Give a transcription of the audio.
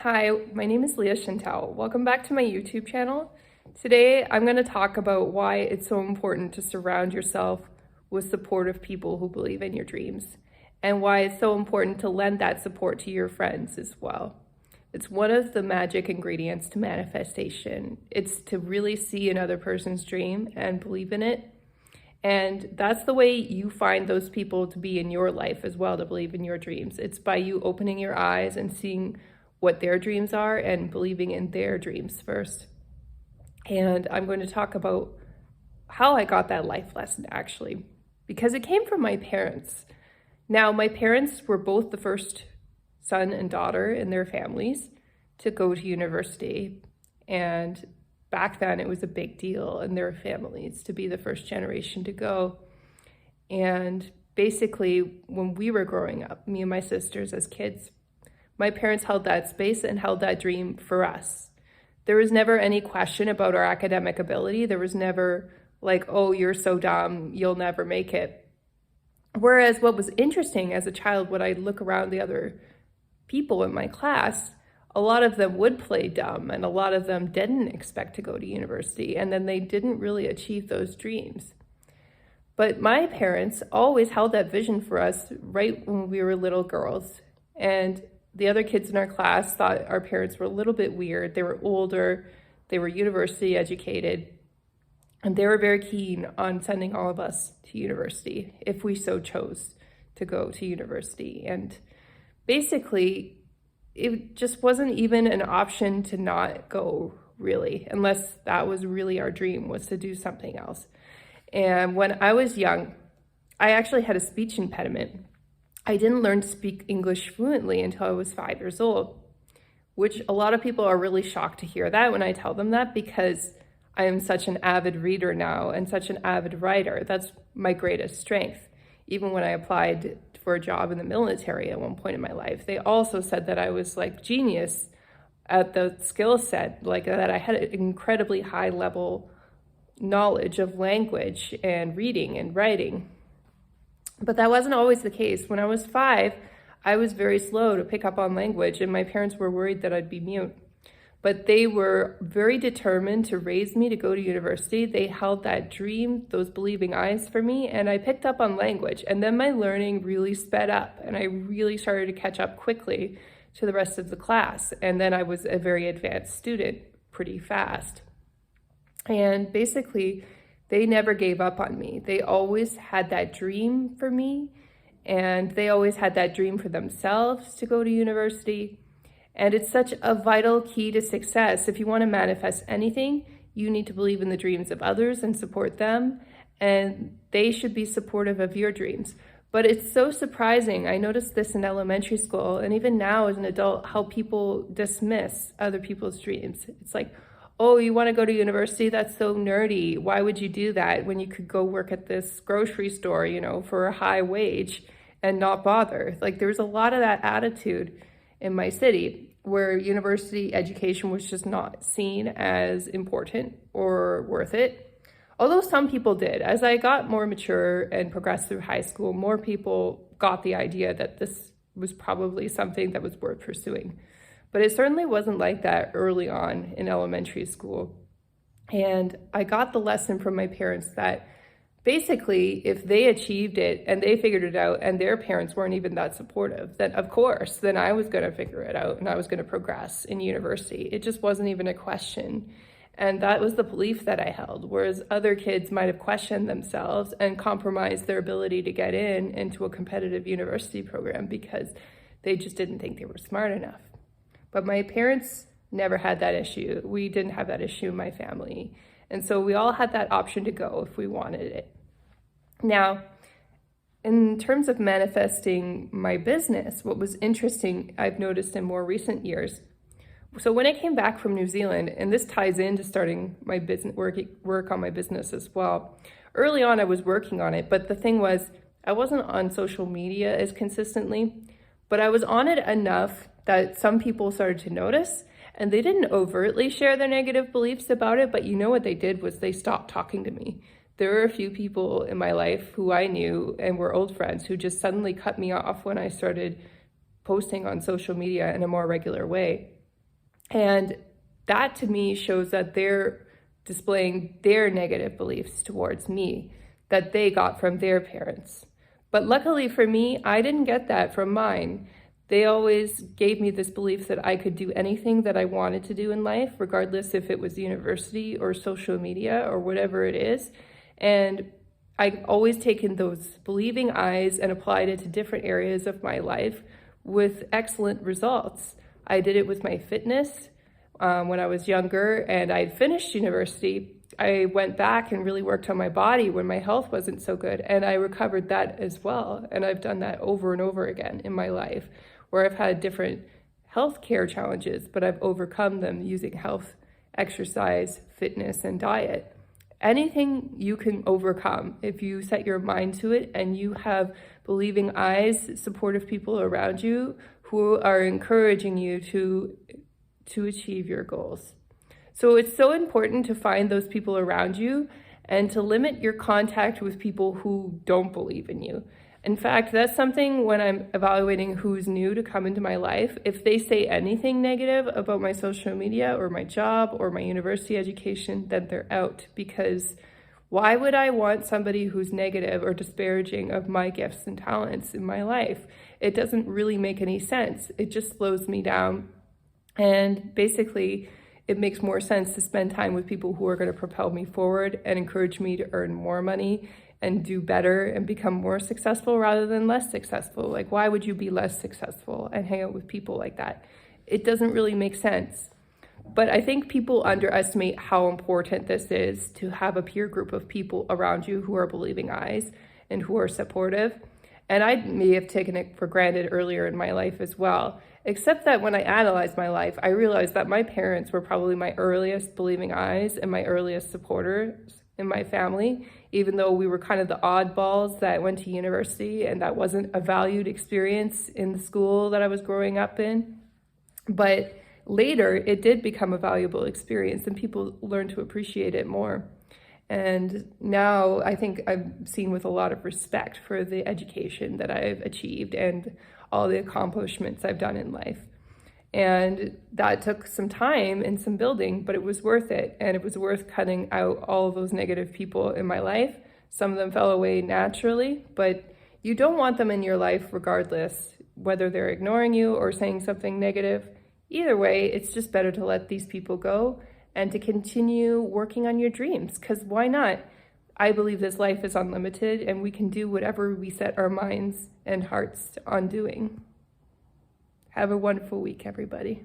Hi, my name is Leah Chantal. Welcome back to my YouTube channel. Today, I'm going to talk about why it's so important to surround yourself with supportive people who believe in your dreams, and why it's so important to lend that support to your friends as well. It's one of the magic ingredients to manifestation. It's to really see another person's dream and believe in it. And that's the way you find those people to be in your life as well, to believe in your dreams. It's by you opening your eyes and seeing what their dreams are and believing in their dreams first. And I'm going to talk about how I got that life lesson actually, because it came from my parents. Now, my parents were both the first son and daughter in their families to go to university. And back then it was a big deal in their families to be the first generation to go. And basically, when we were growing up, me and my sisters as kids, my parents held that space and held that dream for us. There was never any question about our academic ability. There was never like, oh, you're so dumb, you'll never make it. Whereas what was interesting as a child, when I look around the other people in my class, a lot of them would play dumb and a lot of them didn't expect to go to university, and then they didn't really achieve those dreams. But my parents always held that vision for us right when we were little girls. And the other kids in our class thought our parents were a little bit weird. They were older, they were university educated, and they were very keen on sending all of us to university if we so chose to go to university. And basically, it just wasn't even an option to not go, really, unless that was really our dream, was to do something else. And when I was young, I actually had a speech impediment. I didn't learn to speak English fluently until I was 5 years old, which a lot of people are really shocked to hear that when I tell them that, because I am such an avid reader now and such an avid writer. That's my greatest strength. Even when I applied for a job in the military at one point in my life, they also said that I was like genius at the skill set, like that I had an incredibly high level knowledge of language and reading and writing. But that wasn't always the case. When I was 5, I was very slow to pick up on language, and my parents were worried that I'd be mute. But they were very determined to raise me to go to university. They held that dream, those believing eyes for me, and I picked up on language. And then my learning really sped up, and I really started to catch up quickly to the rest of the class. And then I was a very advanced student pretty fast. And basically, they never gave up on me. They always had that dream for me, and they always had that dream for themselves to go to university. And it's such a vital key to success. If you want to manifest anything, you need to believe in the dreams of others and support them, and they should be supportive of your dreams. But it's so surprising. I noticed this in elementary school, and even now as an adult, how people dismiss other people's dreams. It's like, oh, you want to go to university? That's so nerdy. Why would you do that when you could go work at this grocery store, for a high wage and not bother? Like, there's a lot of that attitude in my city where university education was just not seen as important or worth it. Although some people did. As I got more mature and progressed through high school, more people got the idea that this was probably something that was worth pursuing. But it certainly wasn't like that early on in elementary school. And I got the lesson from my parents that basically, if they achieved it and they figured it out and their parents weren't even that supportive, then of course, then I was going to figure it out and I was going to progress in university. It just wasn't even a question. And that was the belief that I held, whereas other kids might have questioned themselves and compromised their ability to get into a competitive university program because they just didn't think they were smart enough. But my parents never had that issue. We didn't have that issue in my family. And so we all had that option to go if we wanted it. Now, in terms of manifesting my business, what was interesting, I've noticed in more recent years. So when I came back from New Zealand, and this ties into starting my business, work on my business as well. Early on, I was working on it, but the thing was, I wasn't on social media as consistently, but I was on it enough that some people started to notice, and they didn't overtly share their negative beliefs about it, but you know what they did was they stopped talking to me. There were a few people in my life who I knew and were old friends who just suddenly cut me off when I started posting on social media in a more regular way. And that to me shows that they're displaying their negative beliefs towards me that they got from their parents. But luckily for me, I didn't get that from mine. They always gave me this belief that I could do anything that I wanted to do in life, regardless if it was university or social media or whatever it is. And I've always taken those believing eyes and applied it to different areas of my life with excellent results. I did it with my fitness when I was younger and I finished university. I went back and really worked on my body when my health wasn't so good, and I recovered that as well. And I've done that over and over again in my life, where I've had different health care challenges, but I've overcome them using health, exercise, fitness, and diet. Anything you can overcome if you set your mind to it and you have believing eyes, supportive people around you who are encouraging you to achieve your goals. So it's so important to find those people around you and to limit your contact with people who don't believe in you. In fact, that's something when I'm evaluating who's new to come into my life. If they say anything negative about my social media or my job or my university education, then they're out. Because why would I want somebody who's negative or disparaging of my gifts and talents in my life? It doesn't really make any sense. It just slows me down. And basically, it makes more sense to spend time with people who are going to propel me forward and encourage me to earn more money and do better and become more successful rather than less successful. Like, why would you be less successful and hang out with people like that? It doesn't really make sense. But I think people underestimate how important this is to have a peer group of people around you who are believing eyes and who are supportive. And I may have taken it for granted earlier in my life as well. Except that when I analyzed my life, I realized that my parents were probably my earliest believing eyes and my earliest supporters in my family, even though we were kind of the oddballs that went to university and that wasn't a valued experience in the school that I was growing up in. But later, it did become a valuable experience and people learned to appreciate it more. And now I think I'm seen with a lot of respect for the education that I've achieved and all the accomplishments I've done in life. And that took some time and some building, but it was worth it. And it was worth cutting out all of those negative people in my life. Some of them fell away naturally, but you don't want them in your life regardless, whether they're ignoring you or saying something negative. Either way, it's just better to let these people go and to continue working on your dreams, because why not? I believe this life is unlimited and we can do whatever we set our minds and hearts on doing. Have a wonderful week, everybody.